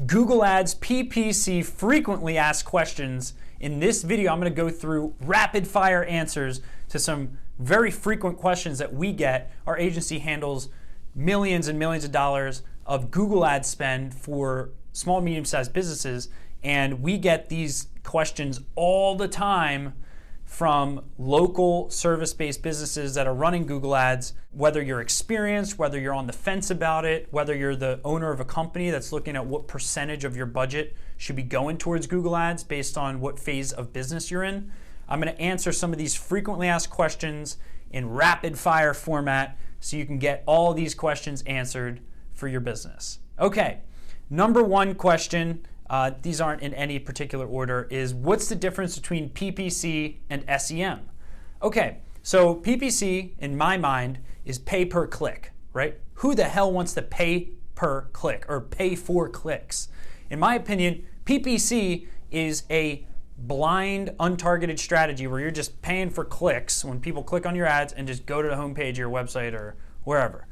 Google Ads PPC frequently asked questions. In this video, I'm going to go through rapid fire answers to some very frequent questions that we get. Our agency handles millions and millions of dollars of Google Ads spend for small, medium-sized businesses, and we get these questions all the time from local service-based businesses that are running Google Ads, whether you're experienced, whether you're on the fence about it, whether you're the owner of a company that's looking at what percentage of your budget should be going towards Google Ads based on what phase of business you're in. I'm going to answer some of these frequently asked questions in rapid fire format so you can get all these questions answered for your business. Okay, number one question, these aren't in any particular order, is what's the difference between PPC and SEM? Okay, so PPC, in my mind, is pay per click, right? Who the hell wants to pay per click or pay for clicks? In my opinion, PPC is a blind, untargeted strategy where you're just paying for clicks when people click on your ads and just go to the homepage of your website or wherever.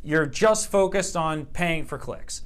You're just focused on paying for clicks.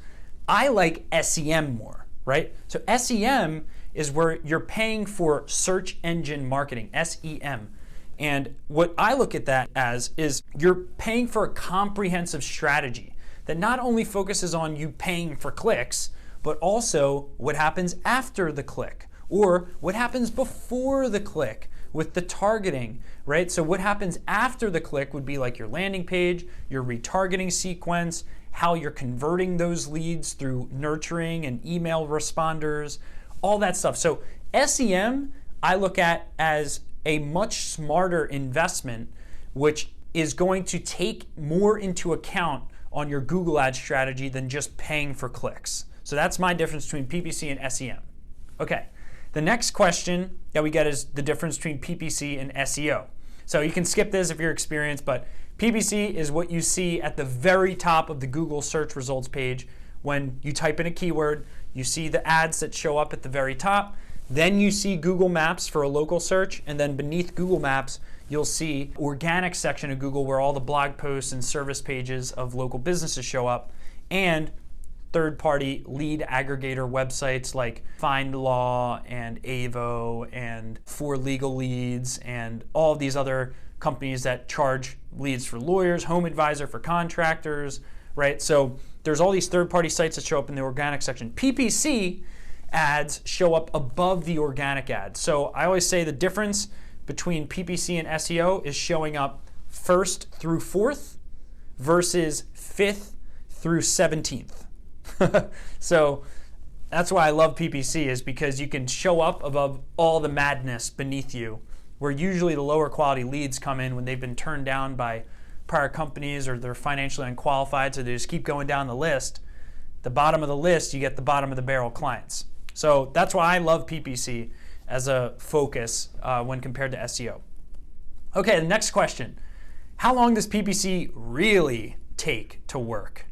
I like SEM more, right? So SEM is where you're paying for search engine marketing, SEM. And what I look at that as is you're paying for a comprehensive strategy that not only focuses on you paying for clicks, but also what happens after the click or what happens before the click with the targeting, right? So what happens after the click would be like your landing page, your retargeting sequence, how you're converting those leads through nurturing and email responders, all that stuff. So SEM, I look at as a much smarter investment, which is going to take more into account on your Google Ads strategy than just paying for clicks. So that's my difference between PPC and SEM. Okay, the next question that we get is the difference between PPC and SEO. So you can skip this if you're experienced, but PPC is what you see at the very top of the Google search results page. When you type in a keyword, you see the ads that show up at the very top. Then you see Google Maps for a local search, and then beneath Google Maps, you'll see organic section of Google where all the blog posts and service pages of local businesses show up, and third-party lead aggregator websites like FindLaw and Avo and For Legal Leads and all of these other companies that charge leads for lawyers, Home Advisor for contractors, right? So there's all these third-party sites that show up in the organic section. PPC ads show up above the organic ads. So I always say the difference between PPC and SEO is showing up 1st through 4th versus 5th through 17th. So that's why I love PPC, is because you can show up above all the madness beneath you, where usually the lower quality leads come in when they've been turned down by prior companies or they're financially unqualified, so they just keep going down the list. The bottom of the list, you get the bottom of the barrel clients. So that's why I love PPC as a focus when compared to SEO. Okay, the next question. How long does PPC really take to work?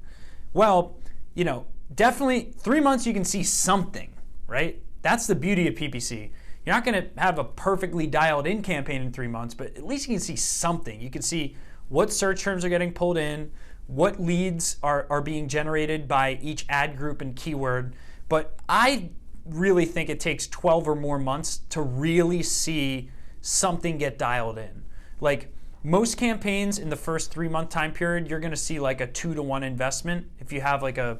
Well, you know, definitely 3 months you can see something, right? That's the beauty of PPC. You're not going to have a perfectly dialed in campaign in 3 months, but at least you can see something. You can see what search terms are getting pulled in, what leads are being generated by each ad group and keyword. But I really think it takes 12 or more months to really see something get dialed in. Like most campaigns in the first 3 month time period, you're going to see like a 2-to-1 investment if you have like a,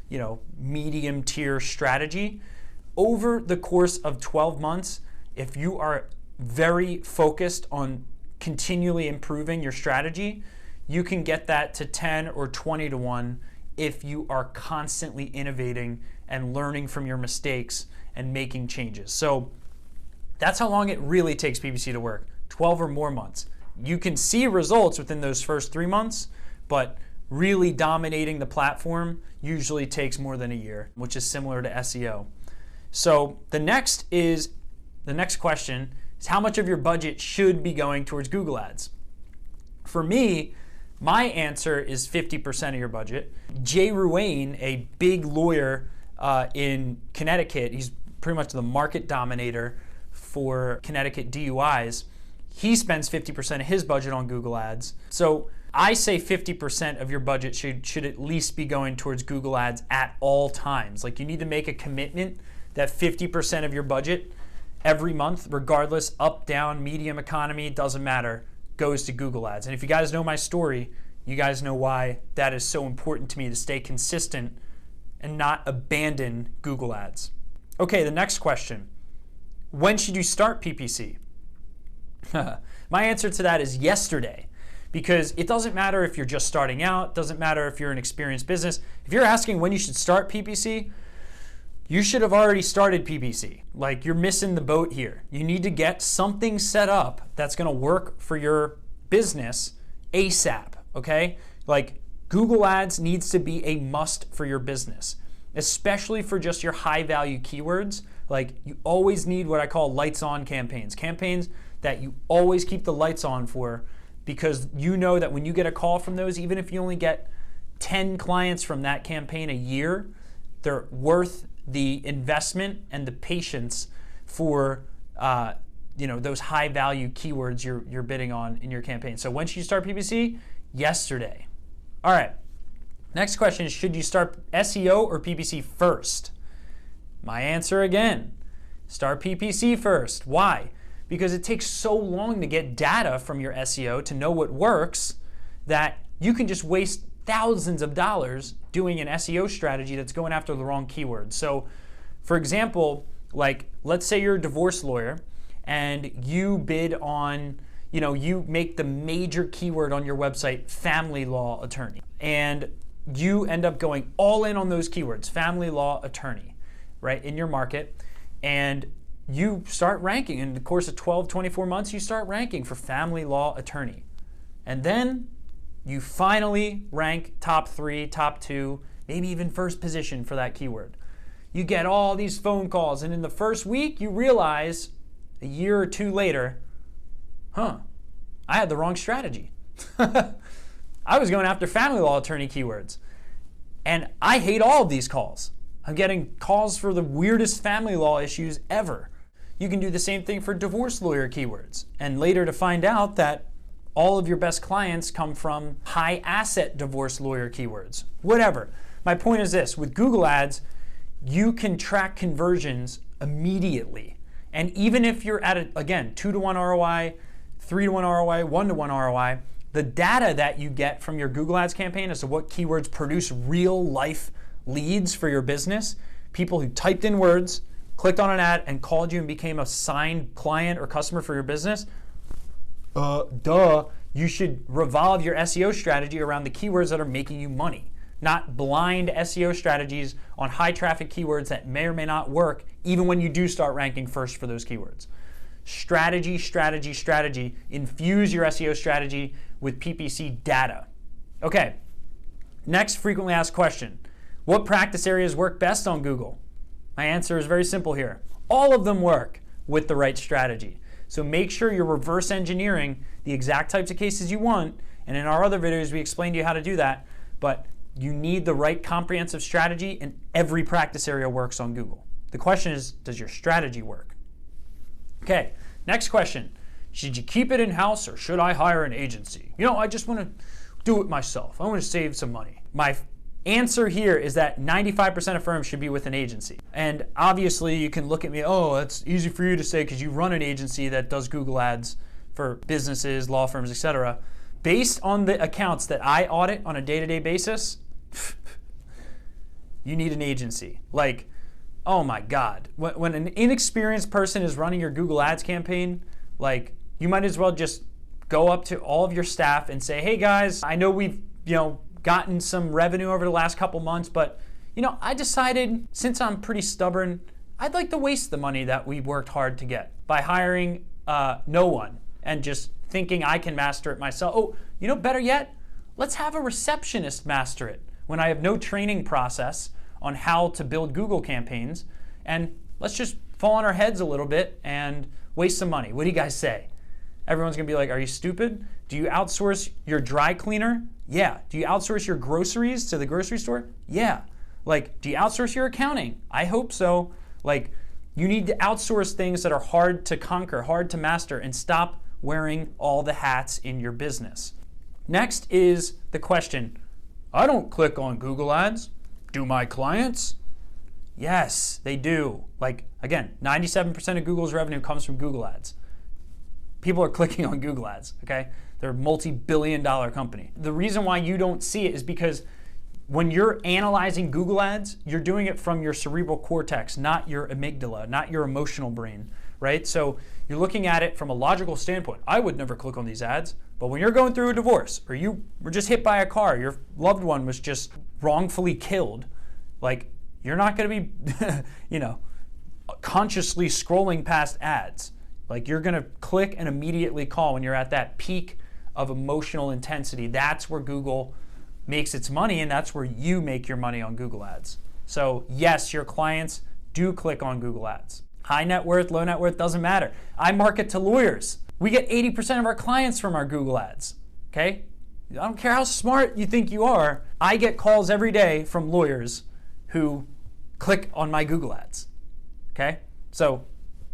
you know, medium tier strategy. Over the course of 12 months, if you are very focused on continually improving your strategy, you can get that to 10 or 20-to-1 if you are constantly innovating and learning from your mistakes and making changes. So that's how long it really takes PPC to work, 12 or more months. You can see results within those first 3 months, but really dominating the platform usually takes more than a year, which is similar to SEO. So the next question is how much of your budget should be going towards Google Ads? For me, my answer is 50% of your budget. Jay Ruane, a big lawyer in Connecticut, he's pretty much the market dominator for Connecticut DUIs. He spends 50% of his budget on Google Ads. So I say 50% of your budget should at least be going towards Google Ads at all times. Like, you need to make a commitment that 50% of your budget every month, regardless, up, down, medium economy, doesn't matter, goes to Google Ads. And if you guys know my story, you guys know why that is so important to me, to stay consistent and not abandon Google Ads. Okay, the next question. When should you start PPC? My answer to that is yesterday, because it doesn't matter if you're just starting out, doesn't matter if you're an experienced business. If you're asking when you should start PPC, you should have already started PPC. Like, you're missing the boat here. You need to get something set up that's gonna work for your business ASAP, okay? Like, Google Ads needs to be a must for your business, especially for just your high value keywords. Like, you always need what I call lights on campaigns. Campaigns that you always keep the lights on for, because you know that when you get a call from those, even if you only get 10 clients from that campaign a year, they're worth the investment and the patience for those high value keywords you're bidding on in your campaign. So when should you start PPC? Yesterday. All right. Next question is, should you start SEO or PPC first? My answer again, start PPC first. Why? Because it takes so long to get data from your SEO to know what works that you can just waste thousands of dollars doing an SEO strategy that's going after the wrong keywords. So, for example, like, let's say you're a divorce lawyer and you bid on, you make the major keyword on your website family law attorney, and you end up going all in on those keywords, family law attorney, right, in your market, and you start ranking. In the course of 12, 24 months, you start ranking for family law attorney. And then you finally rank top 3, top 2, maybe even first position for that keyword. You get all these phone calls, and in the first week, you realize a year or two later, I had the wrong strategy. I was going after family law attorney keywords. And I hate all of these calls. I'm getting calls for the weirdest family law issues ever. You can do the same thing for divorce lawyer keywords, and later to find out that all of your best clients come from high asset divorce lawyer keywords. Whatever. My point is this, with Google Ads, you can track conversions immediately. And even if you're at, again, 2-to-1 ROI, 3-to-1 ROI, 1-to-1 ROI, the data that you get from your Google Ads campaign as to what keywords produce real life leads for your business, people who typed in words, clicked on an ad, and called you and became a signed client or customer for your business, you should revolve your SEO strategy around the keywords that are making you money, not blind SEO strategies on high traffic keywords that may or may not work even when you do start ranking first for those keywords. Strategy, strategy, strategy. Infuse your SEO strategy with PPC data. Okay, next frequently asked question. What practice areas work best on Google? My answer is very simple here. All of them work with the right strategy. So make sure you're reverse engineering the exact types of cases you want. And in our other videos, we explained to you how to do that. But you need the right comprehensive strategy, and every practice area works on Google. The question is, does your strategy work? Okay, next question. Should you keep it in-house or should I hire an agency? I just want to do it myself. I want to save some money. My answer here is that 95% of firms should be with an agency. And obviously you can look at me, that's easy for you to say because you run an agency that does Google Ads for businesses, law firms, etc. Based on the accounts that I audit on a day-to-day basis, you need an agency. Like, oh my God. When an inexperienced person is running your Google Ads campaign, like, you might as well just go up to all of your staff and say, hey guys, I know we've, gotten some revenue over the last couple months, but I decided, since I'm pretty stubborn, I'd like to waste the money that we worked hard to get by hiring no one and just thinking I can master it myself. Better yet, let's have a receptionist master it when I have no training process on how to build Google campaigns, and let's just fall on our heads a little bit and waste some money. What do you guys say? Everyone's gonna be like, are you stupid? Do you outsource your dry cleaner? Yeah. Do you outsource your groceries to the grocery store? Yeah. Like, do you outsource your accounting? I hope so. Like, you need to outsource things that are hard to conquer, hard to master, and stop wearing all the hats in your business. Next is the question, I don't click on Google Ads. Do my clients? Yes, they do. Like, again, 97% of Google's revenue comes from Google Ads. People are clicking on Google Ads, okay? They're a multi-billion-dollar company. The reason why you don't see it is because when you're analyzing Google Ads, you're doing it from your cerebral cortex, not your amygdala, not your emotional brain, right? So you're looking at it from a logical standpoint. I would never click on these ads, but when you're going through a divorce or you were just hit by a car, your loved one was just wrongfully killed, like you're not going to be, consciously scrolling past ads. Like you're going to click and immediately call when you're at that peak of emotional intensity. That's where Google makes its money, and that's where you make your money on Google Ads. So yes, your clients do click on Google Ads. High net worth, low net worth, doesn't matter. I market to lawyers. We get 80% of our clients from our Google Ads, okay? I don't care how smart you think you are. I get calls every day from lawyers who click on my Google Ads, okay? So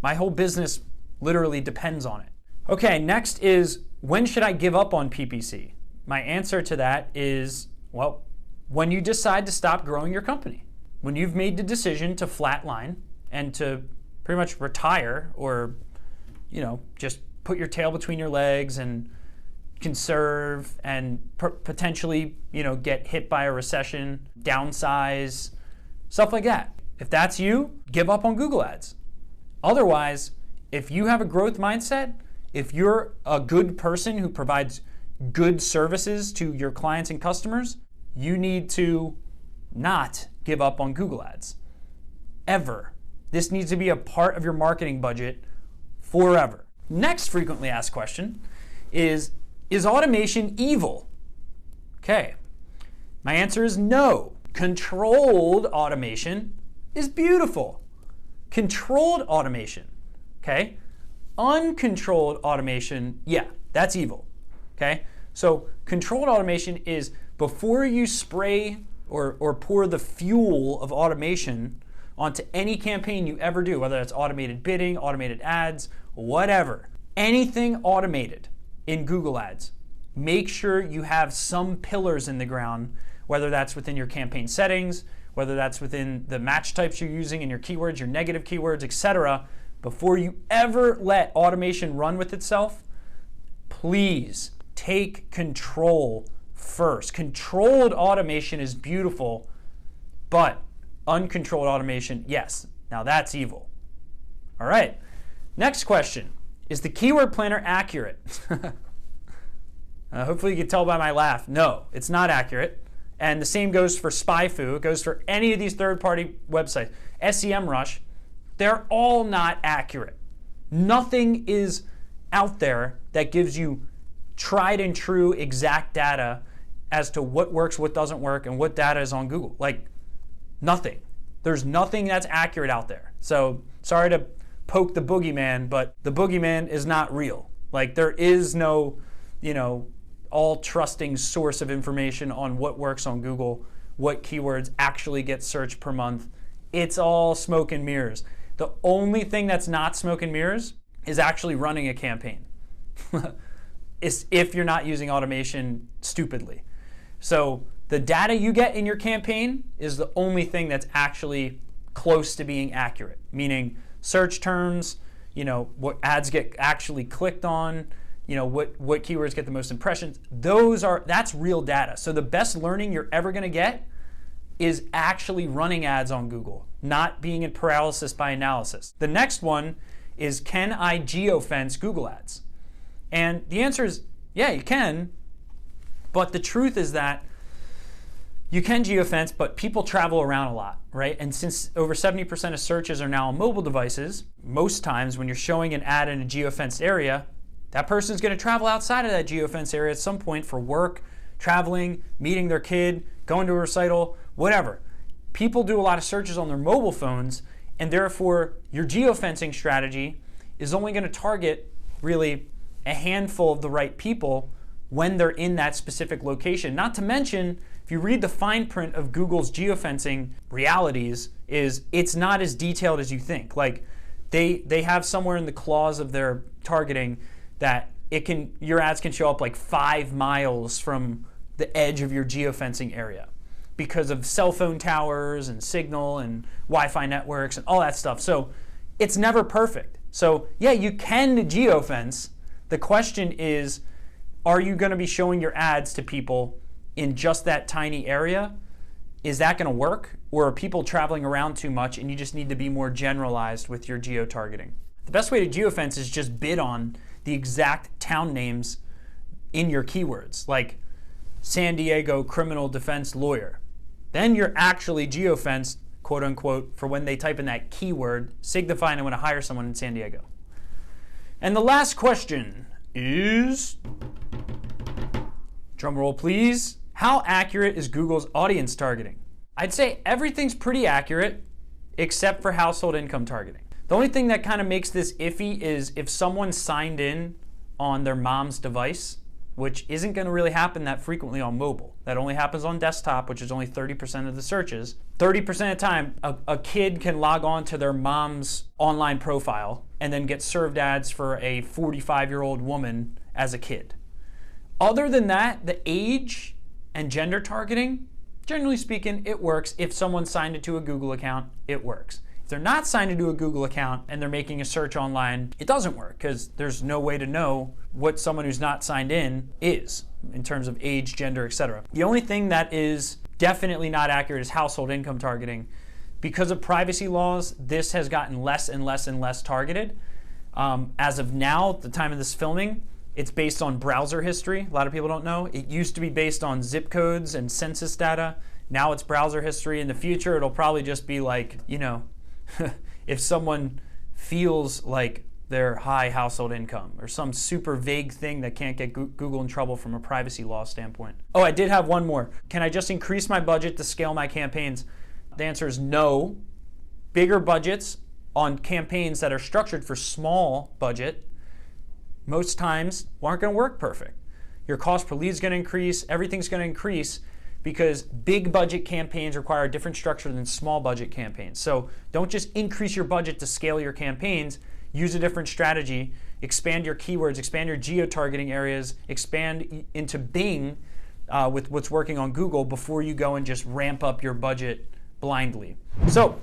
my whole business literally depends on it. Okay, next is, when should I give up on PPC? My answer to that is, well, when you decide to stop growing your company. When you've made the decision to flatline and to pretty much retire or, just put your tail between your legs and conserve and potentially, get hit by a recession, downsize, stuff like that. If that's you, give up on Google Ads. Otherwise, if you have a growth mindset, if you're a good person who provides good services to your clients and customers, you need to not give up on Google Ads. Ever. This needs to be a part of your marketing budget forever. Next frequently asked question is automation evil? Okay. My answer is no. Controlled automation is beautiful. Controlled automation, okay? Uncontrolled automation, yeah, that's evil, okay? So controlled automation is before you spray or pour the fuel of automation onto any campaign you ever do, whether that's automated bidding, automated ads, whatever. Anything automated in Google Ads, make sure you have some pillars in the ground, whether that's within your campaign settings, whether that's within the match types you're using in your keywords, your negative keywords, etc. Before you ever let automation run with itself, please take control first. Controlled automation is beautiful, but uncontrolled automation, yes, now that's evil. All right, next question. Is the keyword planner accurate? Hopefully you can tell by my laugh. No, it's not accurate. And the same goes for SpyFu. It goes for any of these third-party websites. SEMrush, they're all not accurate. Nothing is out there that gives you tried and true exact data as to what works, what doesn't work, and what data is on Google. Like, nothing. There's nothing that's accurate out there. So, sorry to poke the boogeyman, but the boogeyman is not real. Like, there is no, all trusting source of information on what works on Google, what keywords actually get searched per month. It's all smoke and mirrors. The only thing that's not smoke and mirrors is actually running a campaign. It's if you're not using automation stupidly. So the data you get in your campaign is the only thing that's actually close to being accurate, meaning search terms, what ads get actually clicked on, what keywords get the most impressions. That's real data. So the best learning you're ever going to get is actually running ads on Google, not being in paralysis by analysis. The next one is, can I geofence Google Ads? And the answer is, yeah, you can. But the truth is that you can geofence, but people travel around a lot, right? And since over 70% of searches are now on mobile devices, most times when you're showing an ad in a geofenced area, that person's going to travel outside of that geofence area at some point for work, traveling, meeting their kid, going to a recital, whatever. People do a lot of searches on their mobile phones, and therefore your geofencing strategy is only going to target really a handful of the right people when they're in that specific location. Not to mention, if you read the fine print of Google's geofencing realities, it's not as detailed as you think. Like they have somewhere in the clause of their targeting that your ads can show up like 5 miles from the edge of your geofencing area because of cell phone towers and signal and Wi-Fi networks and all that stuff. So it's never perfect. So yeah, you can geofence. The question is, are you going to be showing your ads to people in just that tiny area? Is that going to work? Or are people traveling around too much and you just need to be more generalized with your geo-targeting? The best way to geofence is just bid on the exact town names in your keywords, like San Diego criminal defense lawyer. Then you're actually geofenced, quote unquote, for when they type in that keyword, signifying I want to hire someone in San Diego. And the last question is, drum roll please, how accurate is Google's audience targeting? I'd say everything's pretty accurate except for household income targeting. The only thing that kind of makes this iffy is if someone signed in on their mom's device, which isn't going to really happen that frequently on mobile. That only happens on desktop, which is only 30% of the searches. 30% of the time, a kid can log on to their mom's online profile and then get served ads for a 45-year-old woman as a kid. Other than that, the age and gender targeting, generally speaking, it works. If someone's signed into a Google account, it works. If they're not signed into a Google account and they're making a search online, it doesn't work because there's no way to know what someone who's not signed in terms of age, gender, etc. The only thing that is definitely not accurate is household income targeting. Because of privacy laws, this has gotten less and less and less targeted. As of now, at the time of this filming, it's based on browser history. A lot of people don't know. It used to be based on zip codes and census data. Now it's browser history. In the future, it'll probably just be like, if someone feels like their high household income or some super vague thing that can't get Google in trouble from a privacy law standpoint. Oh, I did have one more. Can I just increase my budget to scale my campaigns? The answer is no. Bigger budgets on campaigns that are structured for small budget most times aren't going to work perfect. Your cost per lead is going to increase. Everything's going to increase because big budget campaigns require a different structure than small budget campaigns. So don't just increase your budget to scale your campaigns. Use a different strategy. Expand your keywords. Expand your geo-targeting areas. Expand into Bing with what's working on Google before you go and just ramp up your budget blindly. So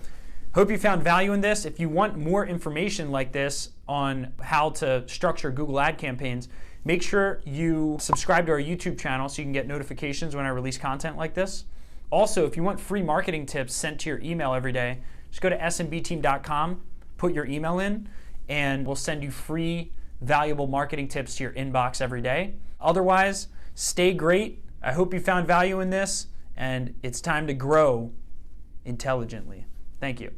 hope you found value in this. If you want more information like this on how to structure Google ad campaigns, make sure you subscribe to our YouTube channel so you can get notifications when I release content like this. Also, if you want free marketing tips sent to your email every day, just go to smbteam.com, put your email in, and we'll send you free, valuable marketing tips to your inbox every day. Otherwise, stay great. I hope you found value in this, and it's time to grow intelligently. Thank you.